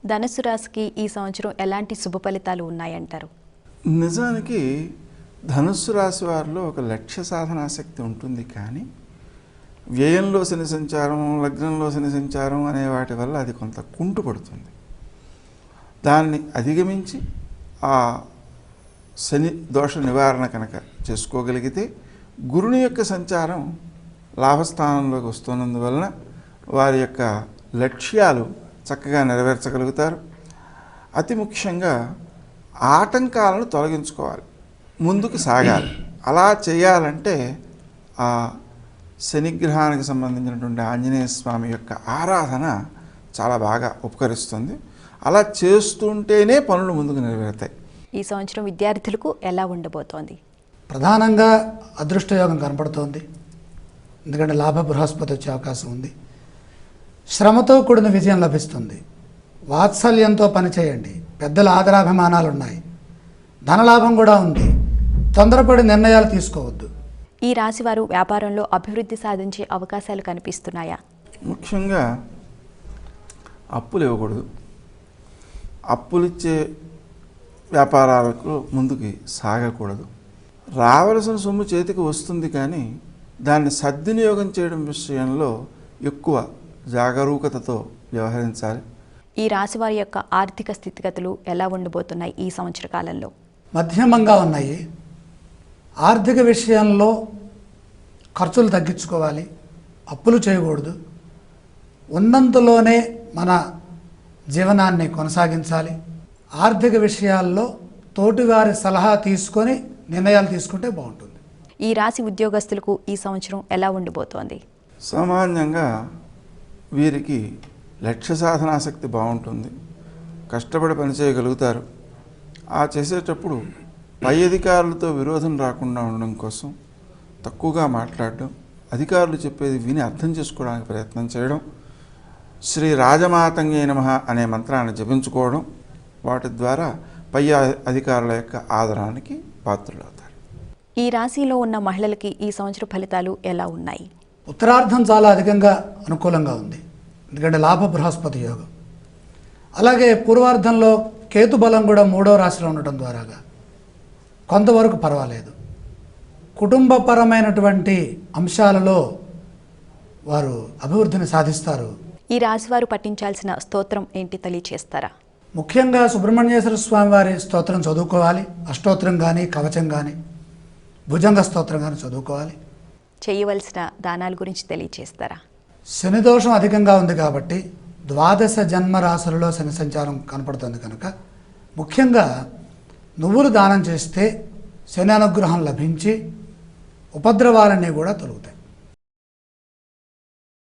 ధనుస్సు రాశికి ఈ సంవత్సరం ఎలాంటి శుభ ఫలితాలు ఉన్నాయంటారు? నిజానికి ధనుస్సు రాశి వారిలో ఒక లక్ష్య సాధనాశక్తి ఉంటుంది, కానీ వ్యయంలో శని సంచారం, లగ్నంలో శని సంచారం అనే వాటి వల్ల అది కొంత కుంటుపడుతుంది. దాన్ని అధిగమించి ఆ శని దోష నివారణ కనుక చేసుకోగలిగితే గురుని యొక్క సంచారం లాభస్థానంలోకి వస్తున్నందువలన వారి యొక్క లక్ష్యాలు చక్కగా నెరవేర్చగలుగుతారు. అతి ముఖ్యంగా ఆటంకాలను తొలగించుకోవాలి, ముందుకు సాగాలి. అలా చేయాలంటే ఆ శనిగ్రహానికి సంబంధించినటువంటి ఆంజనేయ స్వామి యొక్క ఆరాధన చాలా బాగా ఉపకరిస్తుంది. అలా చేస్తుంటేనే పనులు ముందుకు నెరవేరుతాయి. ఈ సంవత్సరం విద్యార్థులకు ఎలా ఉండబోతోంది? ప్రధానంగా అదృష్టయోగం కనపడుతోంది. ఎందుకంటే లాభ బృహస్పతి వచ్చే అవకాశం ఉంది. శ్రమతో కూడిన విజయం లభిస్తుంది. వాత్సల్యంతో పనిచేయండి. పెద్దల ఆదరాభిమానాలు ఉన్నాయి. ధనలాభం కూడా ఉంది. తొందరపడి నిర్ణయాలు తీసుకోవద్దు. ఈ రాశి వారు వ్యాపారంలో అభివృద్ధి సాధించే అవకాశాలు కనిపిస్తున్నాయా? ముఖ్యంగా అప్పులు ఇవ్వకూడదు. అప్పులిచ్చే వ్యాపారాలకు ముందుకు సాగకూడదు. రావలసిన సొమ్ము చేతికి వస్తుంది, కానీ దాన్ని సద్వినియోగం చేయడం విషయంలో ఎక్కువ జాగరూకతతో వ్యవహరించాలి. ఈ రాశి వారి యొక్క ఆర్థిక స్థితిగతులు ఎలా ఉండబోతున్నాయి ఈ సంవత్సర కాలంలో? మధ్యమంగా ఉన్నాయి. ఆర్థిక విషయంలో ఖర్చులు తగ్గించుకోవాలి, అప్పులు చేయకూడదు. ఉన్నంతలోనే మన జీవనాన్ని కొనసాగించాలి. ఆర్థిక విషయాల్లో తోటివారి సలహా తీసుకొని నిర్ణయాలు తీసుకుంటే బాగుంటుంది. ఈ రాశి ఉద్యోగస్తులకు ఈ సంవత్సరం ఎలా ఉండబోతోంది? సామాన్యంగా వీరికి లక్ష్య సాధనాశక్తి బాగుంటుంది. కష్టపడి పనిచేయగలుగుతారు. ఆ చేసేటప్పుడు పై అధికారులతో విరోధం రాకుండా ఉండడం కోసం తక్కువగా మాట్లాడడం, అధికారులు చెప్పేది విని అర్థం చేసుకోవడానికి ప్రయత్నం చేయడం, శ్రీ రాజమాతంగే నమః అనే మంత్రాన్ని జపించుకోవడం, వాటి ద్వారా పై అధికారుల యొక్క ఆదరానికి పాత్రులవుతారు. ఈ రాశిలో ఉన్న మహిళలకి ఈ సంవత్సర ఫలితాలు ఎలా ఉన్నాయి? ఉత్తరార్ధం చాలా అధికంగా అనుకూలంగా ఉంది. ఎందుకంటే లాభ బృహస్పతి యోగం. అలాగే పూర్వార్ధంలో కేతు బలం కూడా 3వ రాశిలో ఉండటం ద్వారాగా కొంతవరకు పర్వాలేదు. కుటుంబపరమైనటువంటి అంశాలలో వారు అభివృద్ధిని సాధిస్తారు. ఈ రాశి వారు పఠించాల్సిన స్తోత్రం ఏంటి తెలియచేస్తారా? ముఖ్యంగా సుబ్రహ్మణ్యేశ్వర స్వామి వారి స్తోత్రం చదువుకోవాలి. అష్టోత్తరం కానీ, కవచం కానీ, భుజంగ స్తోత్రం కానీ చదువుకోవాలి. చేయవలసిన దానాల గురించి తెలియచేస్తారా? శని దోషం అధికంగా ఉంది కాబట్టి 12 జన్మరాశులలో శని సంచారం కనపడుతుంది కనుక ముఖ్యంగా నువ్వులు దానం చేస్తే శని అనుగ్రహం లభించి ఉపద్రవాలన్నీ కూడా తొలగుతాయి.